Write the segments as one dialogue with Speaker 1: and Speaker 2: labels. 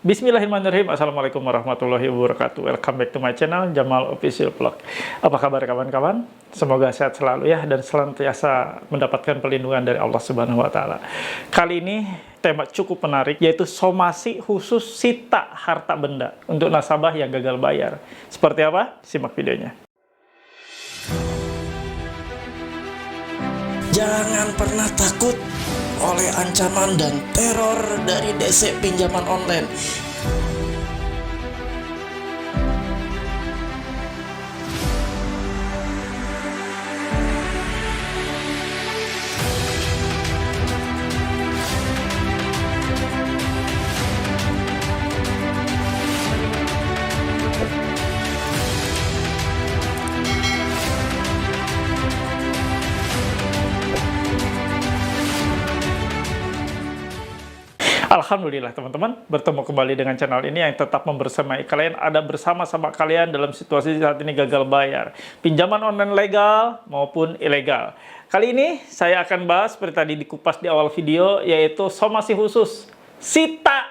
Speaker 1: Bismillahirrahmanirrahim. Assalamualaikum warahmatullahi wabarakatuh. Welcome back to my channel, Jamal Official Vlog. Apa kabar kawan-kawan? Semoga sehat selalu ya, dan senantiasa mendapatkan perlindungan dari Allah Subhanahu wa Ta'ala. Kali ini tema cukup menarik, yaitu somasi khusus sita harta benda untuk nasabah yang gagal bayar. Seperti apa? Simak videonya.
Speaker 2: Jangan pernah takut oleh ancaman dan teror dari DC pinjaman online.
Speaker 1: Alhamdulillah teman-teman, bertemu kembali dengan channel ini yang tetap membersamai kalian, ada bersama-sama kalian dalam situasi saat ini gagal bayar, pinjaman online legal maupun ilegal. Kali ini saya akan bahas seperti tadi dikupas di awal video, yaitu somasi khusus sita,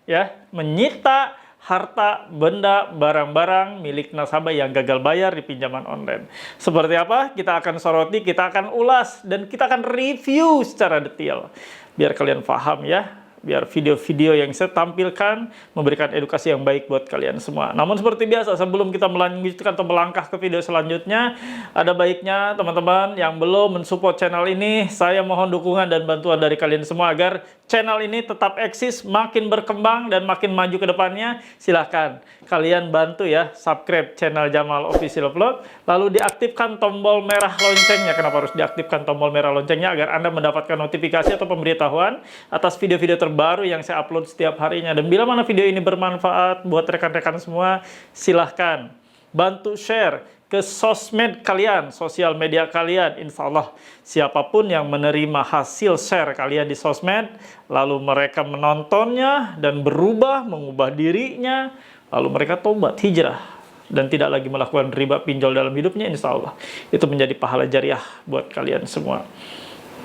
Speaker 1: ya, menyita harta, benda, barang-barang milik nasabah yang gagal bayar di pinjaman online. Seperti apa? Kita akan soroti, kita akan ulas, dan kita akan review secara detail biar kalian paham ya. Biar video-video yang saya tampilkan memberikan edukasi yang baik buat kalian semua. Namun seperti biasa, sebelum kita melanjutkan atau melangkah ke video selanjutnya, ada baiknya teman-teman yang belum mensupport channel ini, saya mohon dukungan dan bantuan dari kalian semua agar channel ini tetap eksis, makin berkembang dan makin maju ke depannya. Silahkan kalian bantu ya, subscribe channel Jamal Official Vlog, lalu diaktifkan tombol merah loncengnya. Kenapa harus diaktifkan tombol merah loncengnya? Agar Anda mendapatkan notifikasi atau pemberitahuan atas video-video terbaru yang saya upload setiap harinya. Dan bila mana video ini bermanfaat buat rekan-rekan semua, silahkan bantu share ke sosmed kalian, sosial media kalian. Insya Allah siapapun yang menerima hasil share kalian di sosmed, lalu mereka menontonnya dan berubah, mengubah dirinya, lalu mereka tobat, hijrah, dan tidak lagi melakukan riba pinjol dalam hidupnya, insya Allah itu menjadi pahala jariah buat kalian semua.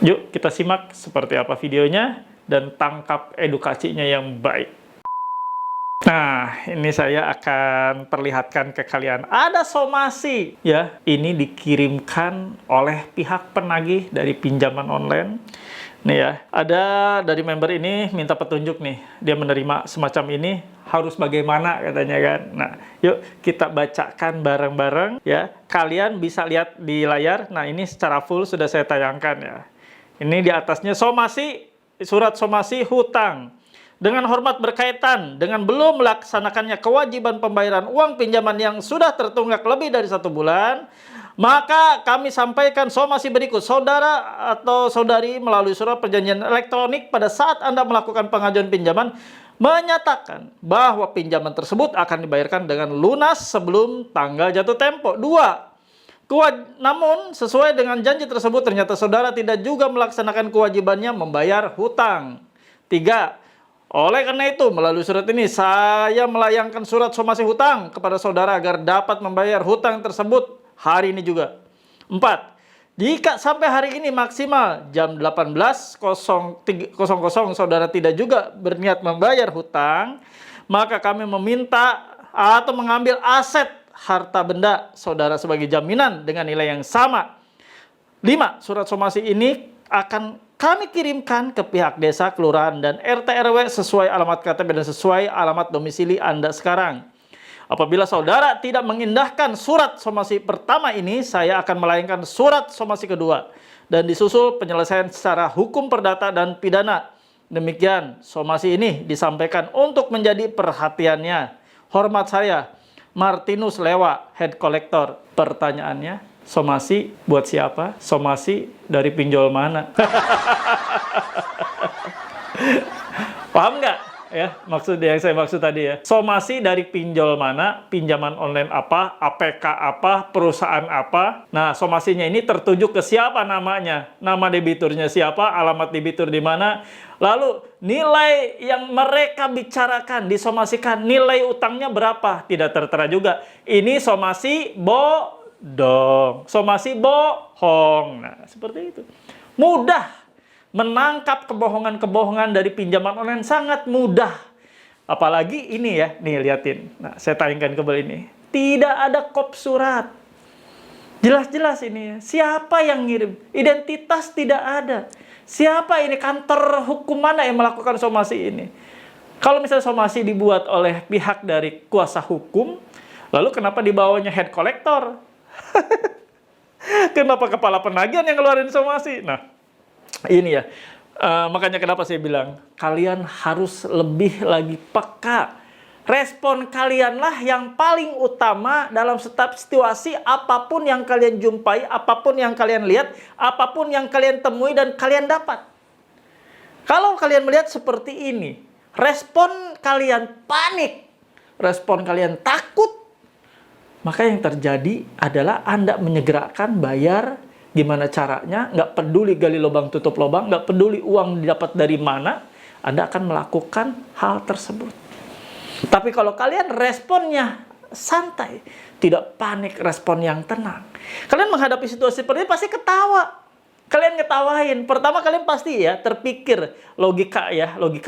Speaker 1: Yuk kita simak seperti apa videonya dan tangkap edukasinya yang baik. Nah, ini saya akan perlihatkan ke kalian. Ada somasi, ya. Ini dikirimkan oleh pihak penagih dari pinjaman online. Nih ya, ada dari member ini minta petunjuk nih. Dia menerima semacam ini, harus bagaimana katanya kan. Nah, yuk kita bacakan bareng-bareng ya. Kalian bisa lihat di layar. Nah, ini secara full sudah saya tayangkan ya. Ini di atasnya somasi, surat somasi hutang. Dengan hormat berkaitan dengan belum melaksanakannya kewajiban pembayaran uang pinjaman yang sudah tertunggak lebih dari 1 bulan, maka kami sampaikan somasi berikut. Saudara atau saudari melalui surat perjanjian elektronik pada saat Anda melakukan pengajuan pinjaman menyatakan bahwa pinjaman tersebut akan dibayarkan dengan lunas sebelum tanggal jatuh tempo. 2. Namun, sesuai dengan janji tersebut, ternyata saudara tidak juga melaksanakan kewajibannya membayar hutang. 3. Oleh karena itu, melalui surat ini, saya melayangkan surat somasi hutang kepada saudara agar dapat membayar hutang tersebut hari ini juga. 4. Jika sampai hari ini maksimal jam 18.00 saudara tidak juga berniat membayar hutang, maka kami meminta atau mengambil aset harta benda saudara sebagai jaminan dengan nilai yang sama. 5. Surat somasi ini akan kami kirimkan ke pihak desa, kelurahan, dan RT RW sesuai alamat KTP dan sesuai alamat domisili Anda sekarang. Apabila saudara tidak mengindahkan surat somasi pertama ini, saya akan melayangkan surat somasi kedua dan disusul penyelesaian secara hukum perdata dan pidana. Demikian somasi ini disampaikan untuk menjadi perhatiannya. Hormat saya, Martinus Lewa, Head Collector. Pertanyaannya, somasi buat siapa? Somasi dari pinjol mana? Paham nggak ya maksud yang saya maksud tadi ya? Somasi dari pinjol mana? Pinjaman online apa? APK apa? Perusahaan apa? Nah, somasinya ini tertuju ke siapa namanya? Nama debiturnya siapa? Alamat debitur di mana? Lalu nilai yang mereka bicarakan, disomasikan, nilai utangnya berapa? Tidak tertera juga. Ini somasi bodong, somasi bohong. Nah, seperti itu. Mudah menangkap kebohongan-kebohongan dari pinjaman online, sangat mudah. Apalagi ini ya, nih liatin. Nah, saya tayangkan kembali ini. Tidak ada kop surat. Jelas-jelas ini ya. Siapa yang ngirim? Identitas tidak ada. Siapa ini? Kantor hukum mana yang melakukan somasi ini? Kalau misalnya somasi dibuat oleh pihak dari kuasa hukum, lalu kenapa di bawahnya head collector? Kenapa kepala penagihan yang ngeluarin somasi? Nah, ini ya. Makanya kenapa saya bilang, kalian harus lebih lagi peka. Respon kalianlah yang paling utama dalam setiap situasi apapun yang kalian jumpai, apapun yang kalian lihat, apapun yang kalian temui dan kalian dapat. Kalau kalian melihat seperti ini, respon kalian panik, respon kalian takut, maka yang terjadi adalah Anda menyegerakan bayar. Gimana caranya? Nggak peduli gali lubang tutup lubang, nggak peduli uang didapat dari mana, Anda akan melakukan hal tersebut. Tapi kalau kalian responnya santai, tidak panik, respon yang tenang, kalian menghadapi situasi seperti ini pasti ketawa. Kalian ngetawain. Pertama kalian pasti ya terpikir logika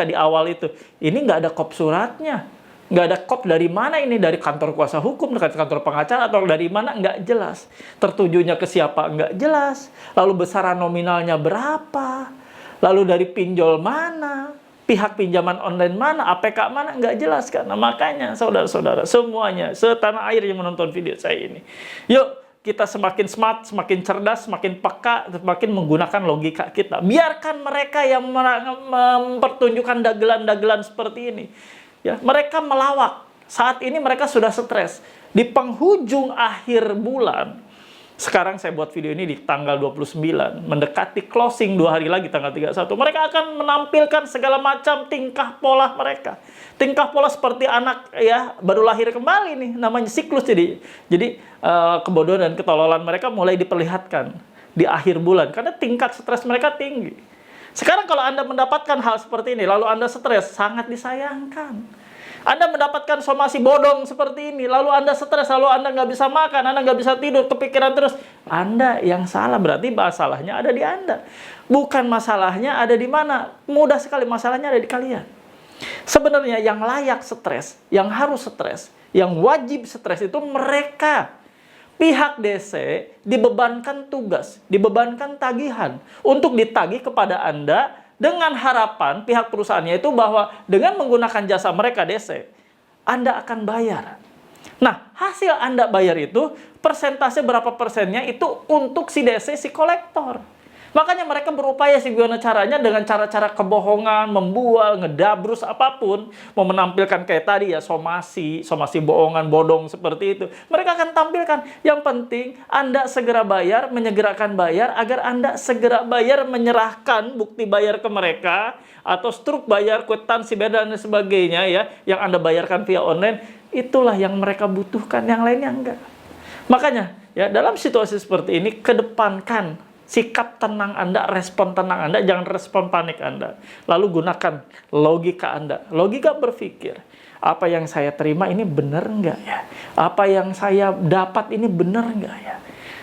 Speaker 1: di awal itu. Ini nggak ada kop suratnya. Nggak ada kop dari mana ini, dari kantor kuasa hukum, dari kantor pengacara, atau dari mana, nggak jelas. Tertujunya ke siapa, nggak jelas. Lalu besaran nominalnya berapa, lalu dari pinjol mana, pihak pinjaman online mana, APK mana, nggak jelas kan. Nah, makanya saudara-saudara semuanya, setanah air yang menonton video saya ini, yuk kita semakin smart, semakin cerdas, semakin peka, semakin menggunakan logika kita. Biarkan mereka yang mempertunjukkan dagelan-dagelan seperti ini. Ya, mereka melawak. Saat ini mereka sudah stres. Di penghujung akhir bulan, sekarang saya buat video ini di tanggal 29, mendekati closing 2 hari lagi tanggal 31. Mereka akan menampilkan segala macam tingkah pola mereka. Tingkah pola seperti anak ya baru lahir kembali nih, namanya siklus. Jadi kebodohan dan ketololan mereka mulai diperlihatkan di akhir bulan karena tingkat stres mereka tinggi. Sekarang kalau Anda mendapatkan hal seperti ini, lalu Anda stres, sangat disayangkan. Anda mendapatkan somasi bodong seperti ini, lalu Anda stres, lalu Anda nggak bisa makan, Anda nggak bisa tidur, kepikiran terus. Anda yang salah, berarti masalahnya ada di Anda. Bukan masalahnya ada di mana. Mudah sekali, masalahnya ada di kalian. Sebenarnya yang layak stres, yang harus stres, yang wajib stres itu mereka. Pihak DC dibebankan tugas, dibebankan tagihan untuk ditagih kepada Anda dengan harapan pihak perusahaannya itu bahwa dengan menggunakan jasa mereka DC, Anda akan bayar. Nah, hasil Anda bayar itu, persentase berapa persennya itu untuk si DC, si kolektor. Makanya mereka berupaya sih gimana caranya dengan cara-cara kebohongan, membual, ngedabrus apapun, mau menampilkan kayak tadi ya somasi bohongan, bodong seperti itu. Mereka akan tampilkan. Yang penting Anda segera bayar, menyegerakan bayar agar Anda segera bayar, menyerahkan bukti bayar ke mereka atau struk bayar, kwitansi bayar dan sebagainya ya yang Anda bayarkan via online. Itulah yang mereka butuhkan, yang lainnya enggak. Makanya ya dalam situasi seperti ini kedepankan sikap tenang Anda, respon tenang Anda, jangan respon panik Anda. Lalu gunakan logika Anda. Logika berpikir, apa yang saya terima ini benar nggak ya? Apa yang saya dapat ini benar nggak ya?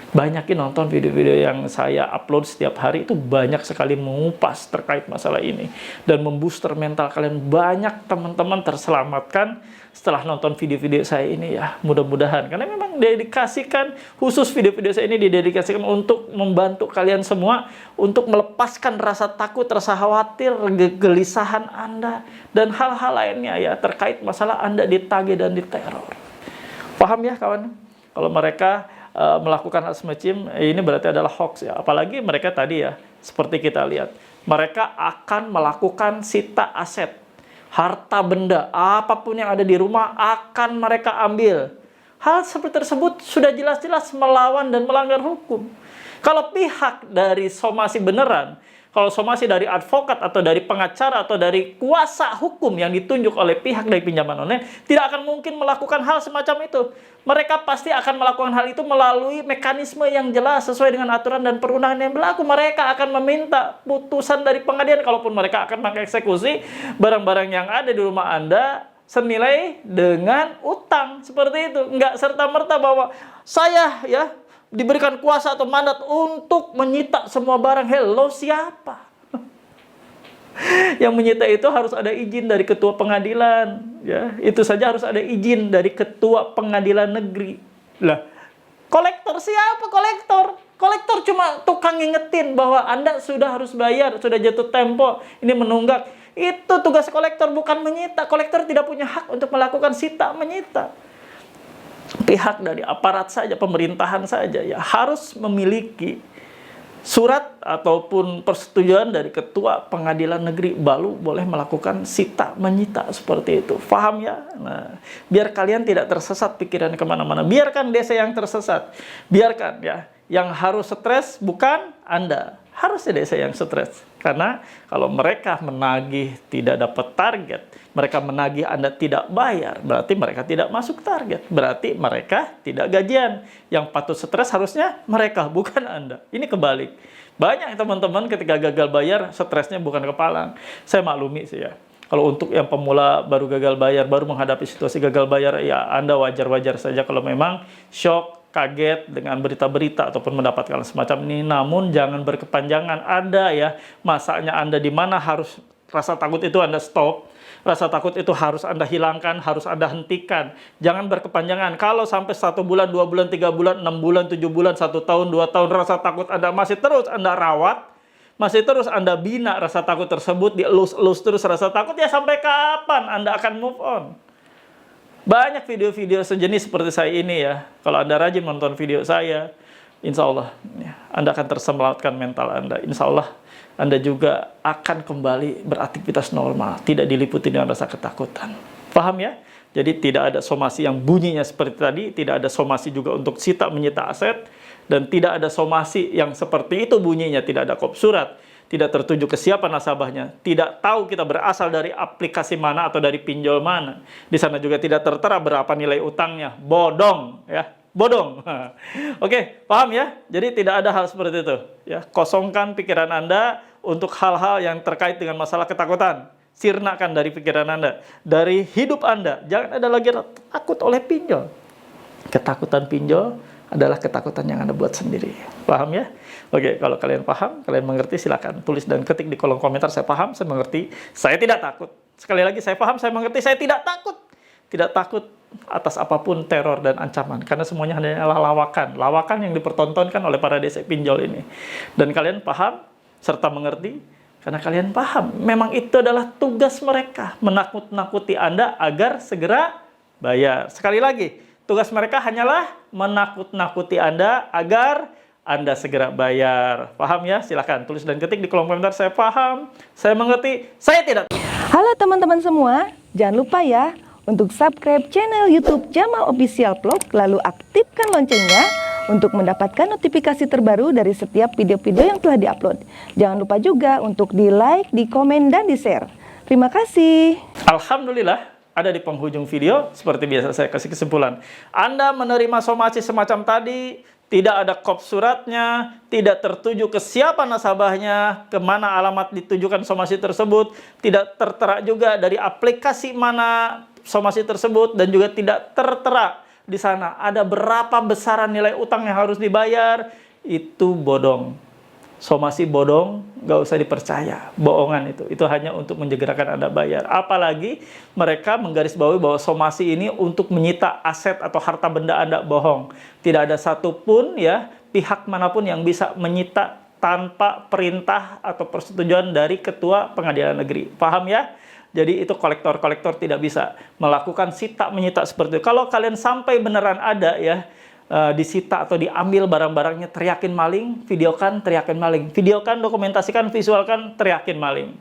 Speaker 1: Banyakin nonton video-video yang saya upload setiap hari, itu banyak sekali mengupas terkait masalah ini. Dan membooster mental kalian. Banyak teman-teman terselamatkan setelah nonton video-video saya ini ya. Mudah-mudahan. Karena memang dedikasikan, khusus video-video saya ini didedikasikan untuk membantu kalian semua. Untuk melepaskan rasa takut, rasa khawatir, kegelisahan Anda. Dan hal-hal lainnya ya terkait masalah Anda ditagih dan diteror. Paham ya kawan? Kalau mereka melakukan hal semacam ini berarti adalah hoax ya. Apalagi mereka tadi ya, seperti kita lihat, mereka akan melakukan sita aset, harta benda, apapun yang ada di rumah akan mereka ambil. Hal seperti tersebut sudah jelas-jelas melawan dan melanggar hukum. Kalau pihak dari somasi beneran, kalau somasi dari advokat atau dari pengacara atau dari kuasa hukum yang ditunjuk oleh pihak dari pinjaman online, tidak akan mungkin melakukan hal semacam itu. Mereka pasti akan melakukan hal itu melalui mekanisme yang jelas sesuai dengan aturan dan perundangan yang berlaku. Mereka akan meminta putusan dari pengadilan, kalaupun mereka akan mengeksekusi barang-barang yang ada di rumah Anda senilai dengan utang. Seperti itu. Nggak serta-merta bahwa saya ya diberikan kuasa atau mandat untuk menyita semua barang. Hello, siapa? Yang menyita itu harus ada izin dari ketua pengadilan. ya, itu saja harus ada izin dari ketua pengadilan negeri. Lah, kolektor siapa kolektor? Kolektor cuma tukang ngingetin bahwa Anda sudah harus bayar, sudah jatuh tempo, ini menunggak. Itu tugas kolektor, bukan menyita. Kolektor tidak punya hak untuk melakukan sita menyita. Pihak dari aparat saja, pemerintahan saja ya harus memiliki surat ataupun persetujuan dari ketua pengadilan negeri baru boleh melakukan sita menyita seperti itu. Paham ya? Nah, biar kalian tidak tersesat pikiran kemana-mana. Biarkan desa yang tersesat. Biarkan ya. Yang harus stres bukan Anda. Harusnya desa yang stres. Karena kalau mereka menagih tidak dapat target, mereka menagih Anda tidak bayar, berarti mereka tidak masuk target. Berarti mereka tidak gajian. Yang patut stres harusnya mereka, bukan Anda. Ini kebalik. Banyak teman-teman ketika gagal bayar, stresnya bukan kepalang. Saya maklumi sih ya. Kalau untuk yang pemula baru gagal bayar, baru menghadapi situasi gagal bayar, ya Anda wajar-wajar saja kalau memang shock, kaget dengan berita-berita ataupun mendapatkan semacam ini. Namun jangan berkepanjangan. Ada ya masanya Anda di mana harus rasa takut itu Anda stop. Rasa takut itu harus Anda hilangkan, harus Anda hentikan. Jangan berkepanjangan. Kalau sampai 1 bulan, 2 bulan, 3 bulan, 6 bulan, 7 bulan, 1 tahun, 2 tahun, rasa takut Anda masih terus Anda rawat, masih terus Anda bina rasa takut tersebut, dielus-elus terus rasa takut, ya sampai kapan Anda akan move on? Banyak video-video sejenis seperti saya ini ya. Kalau Anda rajin nonton video saya, insya Allah ya, Anda akan terselamatkan mental Anda. Insya Allah Anda juga akan kembali beraktivitas normal, tidak diliputi dengan rasa ketakutan. Paham ya? Jadi tidak ada somasi yang bunyinya seperti tadi, tidak ada somasi juga untuk sita menyita aset, dan tidak ada somasi yang seperti itu bunyinya, tidak ada kop surat, tidak tertuju ke siapa nasabahnya, tidak tahu kita berasal dari aplikasi mana atau dari pinjol mana. Di sana juga tidak tertera berapa nilai utangnya. Bodong ya, bodong. Oke, paham ya? Jadi tidak ada hal seperti itu ya. Kosongkan pikiran Anda untuk hal-hal yang terkait dengan masalah ketakutan. Sirnakan dari pikiran Anda, dari hidup Anda. Jangan ada lagi takut oleh pinjol. Ketakutan pinjol adalah ketakutan yang Anda buat sendiri. Paham ya? Oke, kalau kalian paham, kalian mengerti, silakan tulis dan ketik di kolom komentar, saya paham, saya mengerti, saya tidak takut. Sekali lagi, saya paham, saya mengerti, saya tidak takut. Tidak takut atas apapun teror dan ancaman. Karena semuanya hanyalah lawakan. Lawakan yang dipertontonkan oleh para desa pinjol ini. Dan kalian paham, serta mengerti, karena kalian paham. Memang itu adalah tugas mereka. Menakut-nakuti Anda agar segera bayar. Sekali lagi, tugas mereka hanyalah menakut-nakuti Anda agar Anda segera bayar. Paham ya? Silahkan tulis dan ketik di kolom komentar. Saya paham, saya mengerti, saya tidak.
Speaker 3: Halo teman-teman semua, jangan lupa ya untuk subscribe channel YouTube Jamal Official Vlog, lalu aktifkan loncengnya untuk mendapatkan notifikasi terbaru dari setiap video-video yang telah diupload. Jangan lupa juga untuk di like, di komen, dan di share. Terima kasih.
Speaker 1: Alhamdulillah, ada di penghujung video. Seperti biasa saya kasih kesimpulan. Anda menerima somasi semacam tadi, tidak ada kop suratnya, tidak tertuju ke siapa nasabahnya, kemana alamat ditujukan somasi tersebut, tidak tertera juga dari aplikasi mana somasi tersebut, dan juga tidak tertera di sana ada berapa besaran nilai utang yang harus dibayar. Itu bodong. Somasi bodong, nggak usah dipercaya. Bohongan itu hanya untuk menjegerakan Anda bayar. Apalagi mereka menggarisbawahi bahwa somasi ini untuk menyita aset atau harta benda Anda. Bohong. Tidak ada satupun ya pihak manapun yang bisa menyita tanpa perintah atau persetujuan dari ketua pengadilan negeri. Paham ya? Jadi itu kolektor-kolektor tidak bisa melakukan sita menyita seperti itu. Kalau kalian sampai beneran ada ya disita atau diambil barang-barangnya, teriakin maling, videokan, teriakin maling, videokan, dokumentasikan, visualkan, teriakin maling.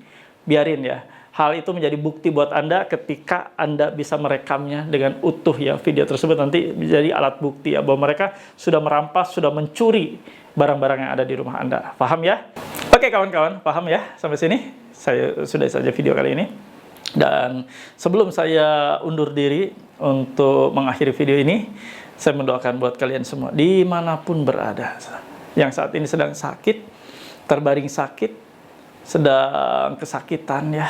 Speaker 1: Biarin ya. Hal itu menjadi bukti buat Anda ketika Anda bisa merekamnya dengan utuh ya. Video tersebut nanti menjadi alat bukti ya bahwa mereka sudah merampas, sudah mencuri barang-barang yang ada di rumah Anda. Paham ya? Oke kawan-kawan, paham ya? Sampai sini saya sudah saja video kali ini. Dan sebelum saya undur diri untuk mengakhiri video ini, saya mendoakan buat kalian semua dimanapun berada, yang saat ini sedang sakit, terbaring sakit, sedang kesakitan ya,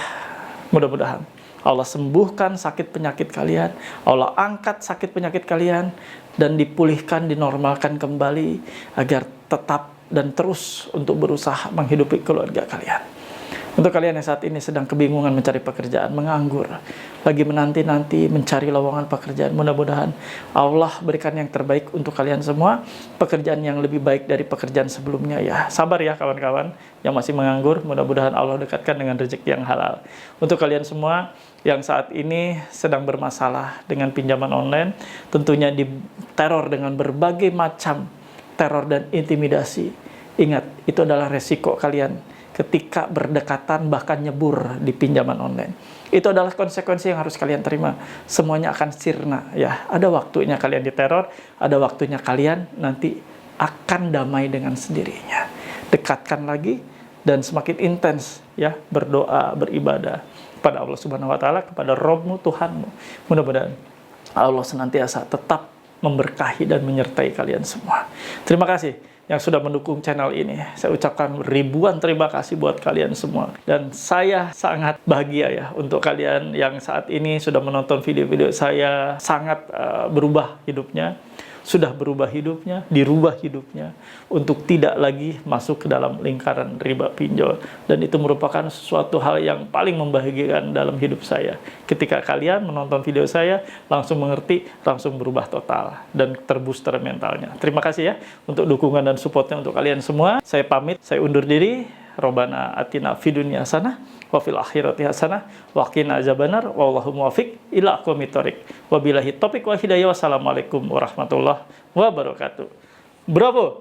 Speaker 1: mudah-mudahan Allah sembuhkan sakit penyakit kalian, Allah angkat sakit penyakit kalian, dan dipulihkan, dinormalkan kembali agar tetap dan terus untuk berusaha menghidupi keluarga kalian. Untuk kalian yang saat ini sedang kebingungan mencari pekerjaan, menganggur, lagi menanti-nanti mencari lowongan pekerjaan, mudah-mudahan Allah berikan yang terbaik untuk kalian semua, pekerjaan yang lebih baik dari pekerjaan sebelumnya ya. Sabar ya kawan-kawan yang masih menganggur, mudah-mudahan Allah dekatkan dengan rezeki yang halal. Untuk kalian semua yang saat ini sedang bermasalah dengan pinjaman online, tentunya diteror dengan berbagai macam teror dan intimidasi. Ingat, itu adalah resiko kalian ketika berdekatan bahkan nyebur di pinjaman online. Itu adalah konsekuensi yang harus kalian terima. Semuanya akan sirna ya. Ada waktunya kalian diteror, ada waktunya kalian nanti akan damai dengan sendirinya. Dekatkan lagi dan semakin intens ya berdoa, beribadah kepada Allah Subhanahu wa taala, kepada Rabbmu, Tuhanmu. Mudah-mudahan Allah senantiasa tetap memberkahi dan menyertai kalian semua. Terima kasih yang sudah mendukung channel ini. Saya ucapkan ribuan terima kasih buat kalian semua. Dan saya sangat bahagia ya untuk kalian yang saat ini sudah menonton video-video saya, sangat berubah hidupnya, sudah berubah hidupnya, dirubah hidupnya untuk tidak lagi masuk ke dalam lingkaran riba pinjol. Dan itu merupakan sesuatu hal yang paling membahagiakan dalam hidup saya. Ketika kalian menonton video saya, langsung mengerti, langsung berubah total dan terbooster mentalnya. Terima kasih ya untuk dukungan dan supportnya untuk kalian semua. Saya pamit, saya undur diri. Rabbana atina fid dunya hasanah wa fil akhirati hasanah wa qina azabannar wallahu muwaffiq ila aqwamit thoriq. Wabillahi taufiq wa hidayah. Wassalamualaikum warahmatullahi wabarakatuh. Bravo.